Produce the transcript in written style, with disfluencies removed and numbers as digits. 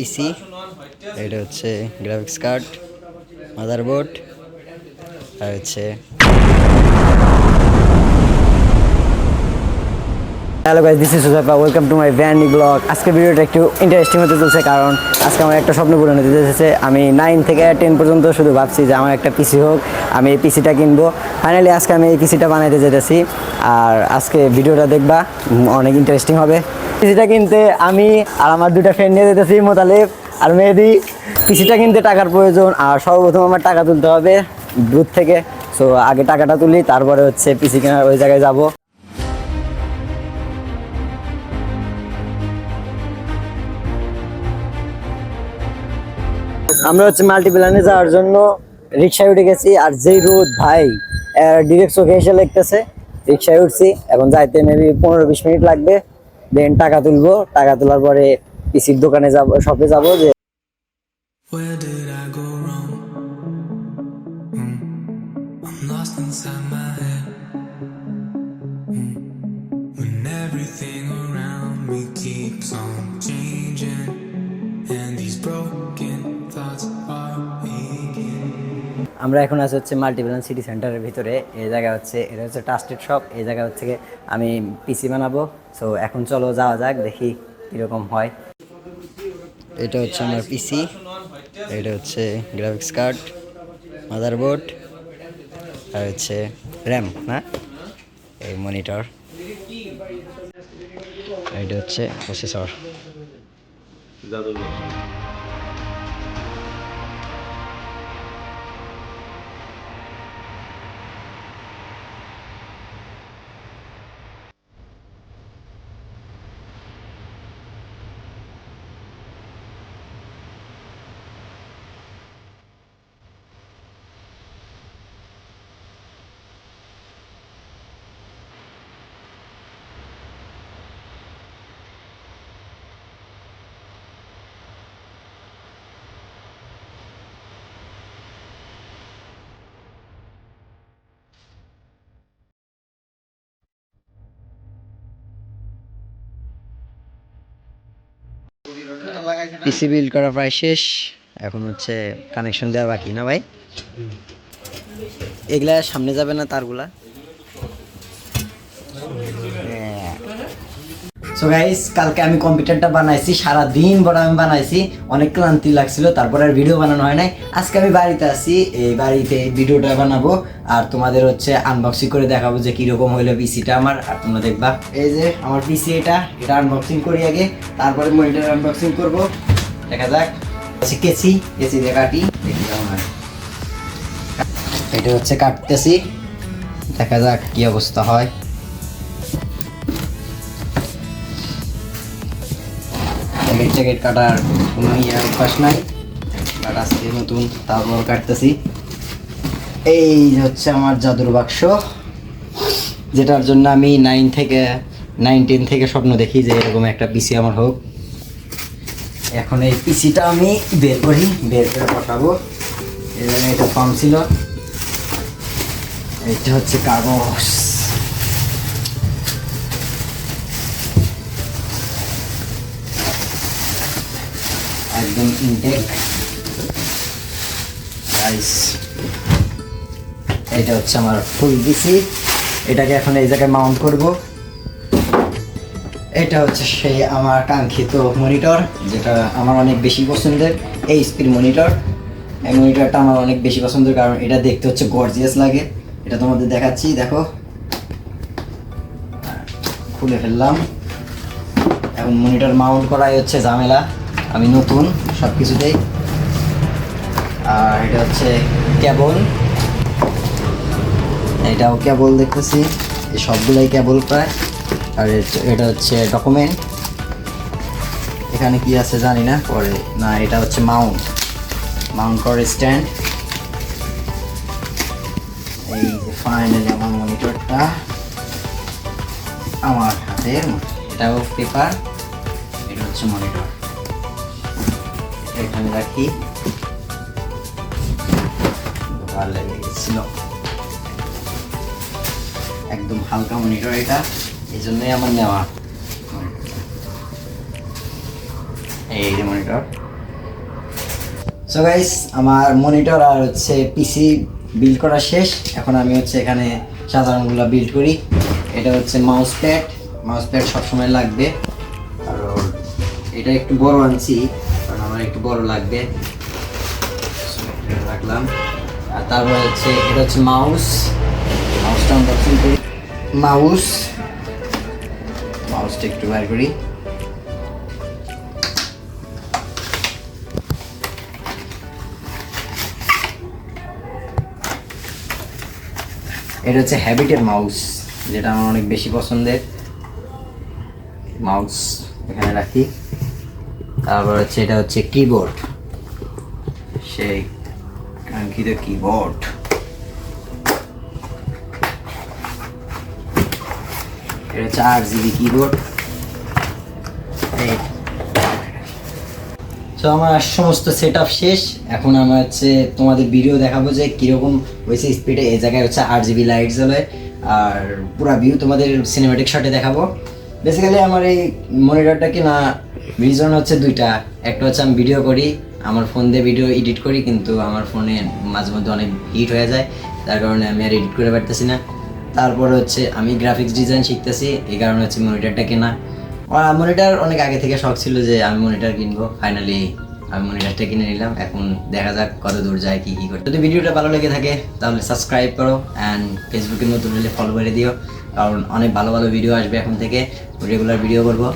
পিসি, এটা হচ্ছে graphics card, motherboard, আর হচ্ছে hello guys, this is Sujafa, welcome to my brand new blog. আজকে ভিডিওটা একটু ইন্টারেস্টিং হতে চলছে, কারণ আজকে আমার একটা স্বপ্ন পূরণ হতে চলেছে। আমি 9 থেকে 10 পর্যন্ত শুধু ভাবছি যে আমার একটা পিসি হোক, আমি এই পিসিটা কিনবো। ফাইনালি আজকে আমি এই পিসিটা বানাইতে যেতেছি, আর আজকে ভিডিওটা দেখবা, অনেক ইন্টারেস্টিং হবে। পিসিটা কিনতে আমি আর আমার দুটা ফ্রেন্ড নিয়ে যেতেছি, মোতালেব আর মেহেদি। পিসিটা কিনতে টাকার প্রয়োজন, আর সর্বপ্রথম আমার টাকা তুলতে হবে দূর থেকে। সো আগে টাকাটা তুলি, তারপরে হচ্ছে পিসি কেনার ওই জায়গায় যাবো। আমরা হচ্ছে মাল্টিপ্ল্যানে যাওয়ার জন্য রিক্সায় উঠে গেছি, আর যেই রোদ ভাই, ডিরেক্ট চোখে এসে লাগতেছে। রিক্সায় উঠছি, এখন যাইতে মেবি 15-20 মিনিট লাগবে। দেন টাকা তুলবো, টাকা তোলার পরে পিসির দোকানে যাবো, শপে যাবো। যে Where did I go wrong? I'm lost inside my head. When everything around me keeps on changing, and these broken thoughts are waking. আমরা এখন আছি হচ্ছে মাল্টিপ্ল্যান সিটি সেন্টারের ভিতরে। এই জায়গা হচ্ছে, এটা হচ্ছে ট্রাস্টেড শপ। এই জায়গা হচ্ছে আমি পিসি বানাবো। সো এখন চলো যাওয়া যাক, দেখি কীরকম হয়। এটা হচ্ছে আমার পিসি, এটা হচ্ছে গ্রাফিক্স কার্ড, মাদারবোর্ড, আর হচ্ছে র্যাম, না এই মনিটর, এটা হচ্ছে প্রসেসর। পিসি বিল্ড করা প্রায় শেষ, এখন হচ্ছে কানেকশন দেওয়া বাকি, না ভাই? এগুলা সামনে যাবে না তারগুলা? সো গাইস, কালকে আমি কম্পিউটারটা বানাইছি, সারাদিন বড় আমি বানাইছি, অনেক ক্লান্তি লাগছিল, তারপর আর ভিডিও বানানো হয় নাই। আজকে আমি বাড়িতে আছি, এই বাড়িতে ভিডিওটা বানাবো, আর তোমাদের হচ্ছে আনবক্সিং করে দেখাবো যে কিরকম হইলো পিসিটা আমার, আর তোমরা দেখবা। এই যে আমার পিসি, এটা আনবক্সিং করি আগে, তারপরে মনিটর আনবক্সিং করব। দেখা যাক। কেসি দিয়ে কাটি, দেখি কেমন হয়। এটা হচ্ছে কাটতেছি, দেখা যাক কি অবস্থা হয়। জ্যাকেট কাটার কোনো অভ্যাস নাই, বাট আজকে নতুন, তারপর কাটতেছি। এই হচ্ছে আমার জাদুর বাক্স, যেটার জন্য আমি 9-10 থেকে স্বপ্ন দেখি যে এরকম একটা পিসি আমার হোক। এখন এই পিসিটা আমি বের করে পাঠাবো। এখানে এটা ফর্ম ছিল, এটা হচ্ছে কাগজ, একদম ইনটেক। এটা হচ্ছে আমার ফুল পিসি, এটাকে এখন এই জায়গায় মাউন্ট করব। এটা হচ্ছে সেই আমার কাঙ্ক্ষিত মনিটর, যেটা আমার অনেক বেশি পছন্দের, এইচপির মনিটর। এই মনিটরটা আমার অনেক বেশি পছন্দের, কারণ এটা দেখতে হচ্ছে গর্জিয়াস লাগে। এটা তোমাদের দেখাচ্ছি, দেখো, খুলে ফেললাম। এখন মনিটর মাউন্ট করাই হচ্ছে ঝামেলা, আমি নতুন সব কিছুতেই। আর এটা হচ্ছে কেবল, এটাও কেবল দেখতেছি, এই সবগুলোই কেবল প্রায়। আর এটা হচ্ছে ডকুমেন্ট, এখানে কি আছে জানি না, পরে না। এটা হচ্ছে মাউন্ট করার স্ট্যান্ড। এই যে ফাইনালি আমার মনিটরটা আমার হাতের, এটাও পেপার, এটা হচ্ছে মনিটর। এখানে রাখি, ভালো লেগে গেছিল, একদম হালকা মনিটর এটা, এই জন্যই আমার নেওয়া। এই যে মনিটর, সো গাইস আমার মনিটর আর হচ্ছে পিসি বিল্ড করা শেষ। এখন আমি হচ্ছে এখানে সাধারণগুলো বিল্ড করি। এটা হচ্ছে মাউস প্যাড সবসময় লাগবে। আর এটা একটু বড় আনছি কারণ আমার একটু বড় লাগবে, এটা রাখলাম। আর তারপরে হচ্ছে এটা হচ্ছে মাউসটা আনবক্সিং করি। মাউসটা একটু বের করি। এটা হচ্ছে হ্যাবিটের মাউস, যেটা আমার অনেক বেশি পছন্দের মাউস, এখানে রাখি। তারপর হচ্ছে এটা হচ্ছে কিবোর্ড, সেই কাঙ্ক্ষিত কিবোর্ড। এটা হচ্ছে 8GB কিবোর্ড। তো আমার সমস্ত সেট আপ শেষ। এখন আমার হচ্ছে তোমাদের ভিডিও দেখাবো যে কীরকম হয়েছে স্পিডে। এই জায়গায় হচ্ছে 8GB লাইট জ্বলে আর পুরা ভিউ তোমাদের সিনেমেটিক শটে দেখাবো। বেসিক্যালি আমার এই মনিটরটা কিনা রিজন হচ্ছে দুইটা। একটা হচ্ছে আমি ভিডিও করি, আমার ফোন দিয়ে ভিডিও এডিট করি, কিন্তু আমার ফোনে মাঝে মধ্যে অনেক হিট হয়ে যায়, তার কারণে আমি আর এডিট করে পারতেছি না। তারপরে হচ্ছে আমি গ্রাফিক্স ডিজাইন শিখতেছি, এই কারণে হচ্ছে মনিটরটা কেনা। মনিটর অনেক আগে থেকে শখ ছিল যে আমি মনিটর কিনবো, ফাইনালি আমি মনিটরটা কিনে নিলাম। এখন দেখা যাক কত দূর যায়, কি করে। যদি ভিডিওটা ভালো লেগে থাকে তাহলে সাবস্ক্রাইব করো অ্যান্ড ফেসবুকে নতুন হলে ফলো করে দিও, কারণ অনেক ভালো ভালো ভিডিও আসবে এখন থেকে, রেগুলার ভিডিও করবো।